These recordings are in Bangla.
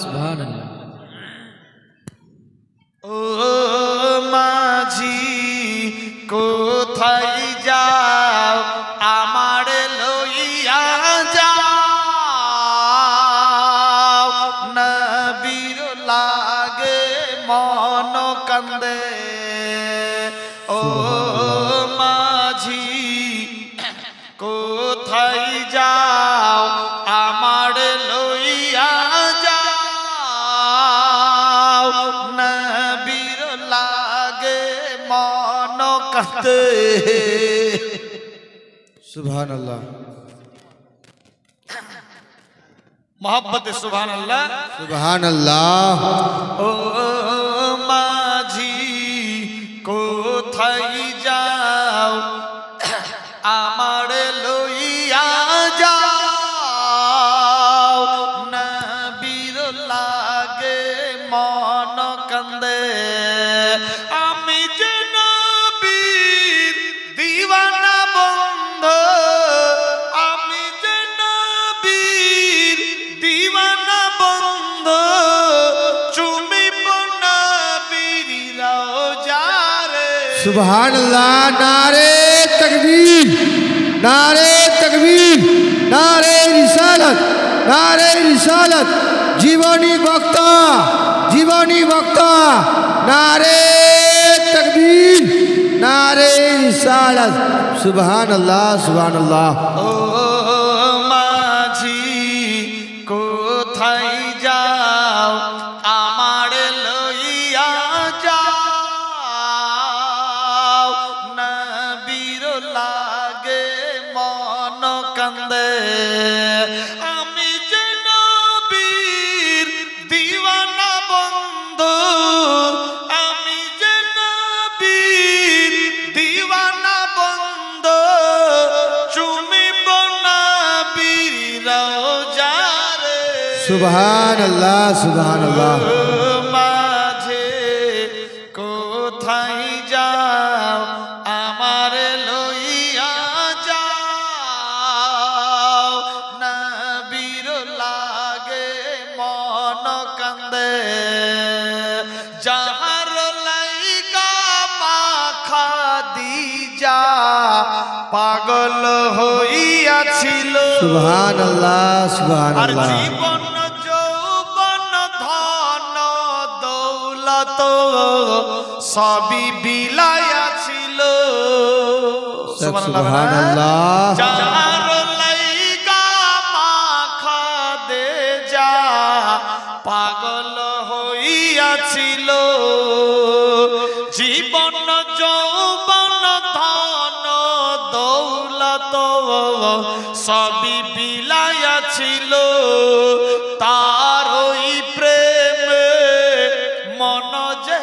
সুবহানাল্লাহ। ও মাঝি কোথায় যাও আমার লইয়া যাও, নবীর লাগে মন কান্দে। ও মাঝি কোথায় যাও আমার লইয়া যাও, নবীর লাগে মন কান্দে। সুবহানাল্লাহ। মোহাব্বতে সুবহানাল্লাহ। সুবহানাল্লাহ। ও মাঝি কোথায় যাও আমার লইয়া যাও, নবীর লাগে মন কান্দে। আমি যে নবীর দিওয়ানা বন্ধু, আমি যে নবীর দিওয়ানা বন্ধু, চুমিব নবীর রওজারে। সুবহানাল্লাহ। নারে তাকবীর, নারে তাকবীর, নারে রিসালাত, নারে রিসালাত। জীবনী বক্তা, জীবনী বক্তা, নারে তাকবীর, নারে রিসালাত। সুবহানাল্লাহ, সুবহানাল্লাহ। ও মাঝি কোথায় যাও আমার লইয়া যাও, নবীর লাগে মন কান্দে। আমি যে নবীর দিওয়ানা বন্ধু, আমি যে নবীর দিওয়ানা বন্ধু, চুমিব নবীর রওজারে। সুবহানাল্লাহ, সুবহানাল্লাহ। মাঝে কোথায় যাও আমার লইয়া যাও, নবীর লাগে মন কান্দে। যাহার লাইগা মাখা দিজা পাগল হইয়াছিল, সুবহানাল্লাহ, আর সুবহানাল্লাহ। জীবন যৌবন ধন দৌলত সবই বিলাইয়াছিল। সুবহানাল্লাহ। যার লাইগা মাখা দে যা পাগল হইয়াছিল, জীবন যৌবন ধন দৌলত সবই বিলাইয়াছিল, তার ওই প্রেমে মন যে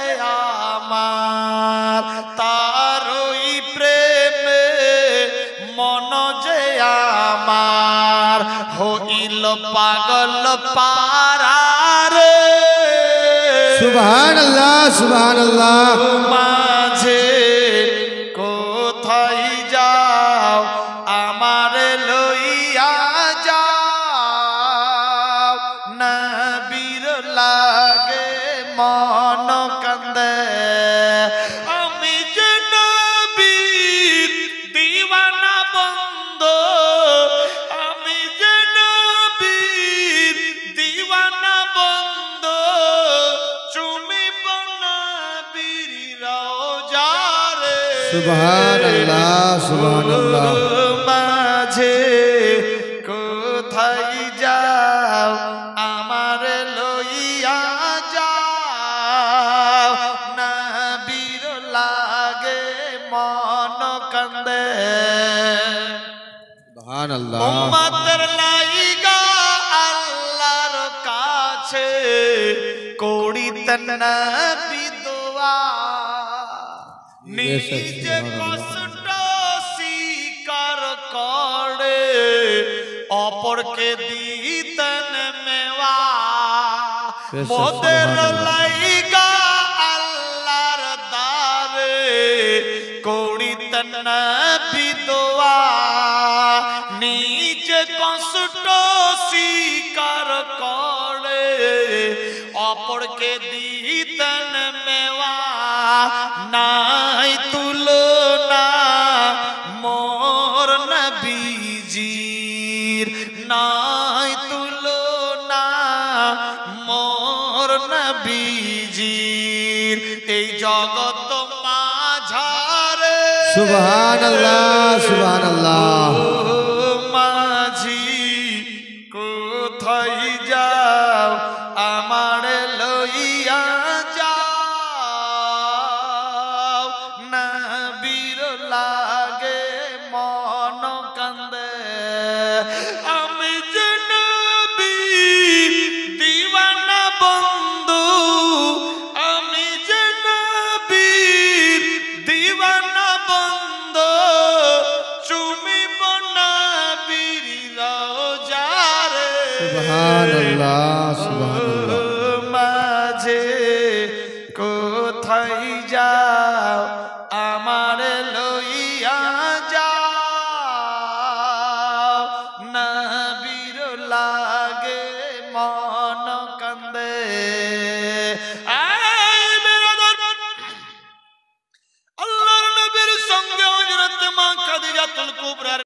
আমার, তার ওই প্রেমে মন যে আমার হইল পাগল পারারে। সুবহানাল্লাহ, সুবহানাল্লাহ। মাঝে কোথায় যাও আমার লইয়া যাও, নবীর লাগে মন কান্দে। আমি যে নবীর দিওয়ানা বন্ধু, আমি যে নবীর দিওয়ানা বন্ধু, চুমিব নবীর রওজারে। সুবহানাল্লাহ, সুবহানাল্লাহ। মাঝে কোথায় যাও আমার লইয়া যাও, নবীর লাগে মন কান্দে। সুবহানাল্লাহ। উম্মতের লাইগা আল্লাহর কাছে করিতেন নবী দোয়া, নিজে কষ্ট স্বীকার করে অপরকে দিতেন মেওয়া। মোদের লাইগা আল্লাহর দারে করিতেন নবী দোয়া, নিজে কষ্ট স্বীকার করে অপরকে দিতেন মেওয়া নাই তুলনা মোর নবীজির নাই তুলনা মোর নবীজির এই জগৎ মাঝারে সুবহানাল্লাহ সুবহানাল্লাহ মাঝি কোথায় যাও আমার লইয়া যাও নবীর লাগে মন কান্দে আমি যে নবীর দিওয়ানা বন্ধু আমি যে নবীর দিওয়ানা বন্ধু চুমিব নবীর রওজারে সুবহানাল্লাহ সুবহানাল্লাহ মাঝে কোথায় যাও আমার লইয়া যাও নবীর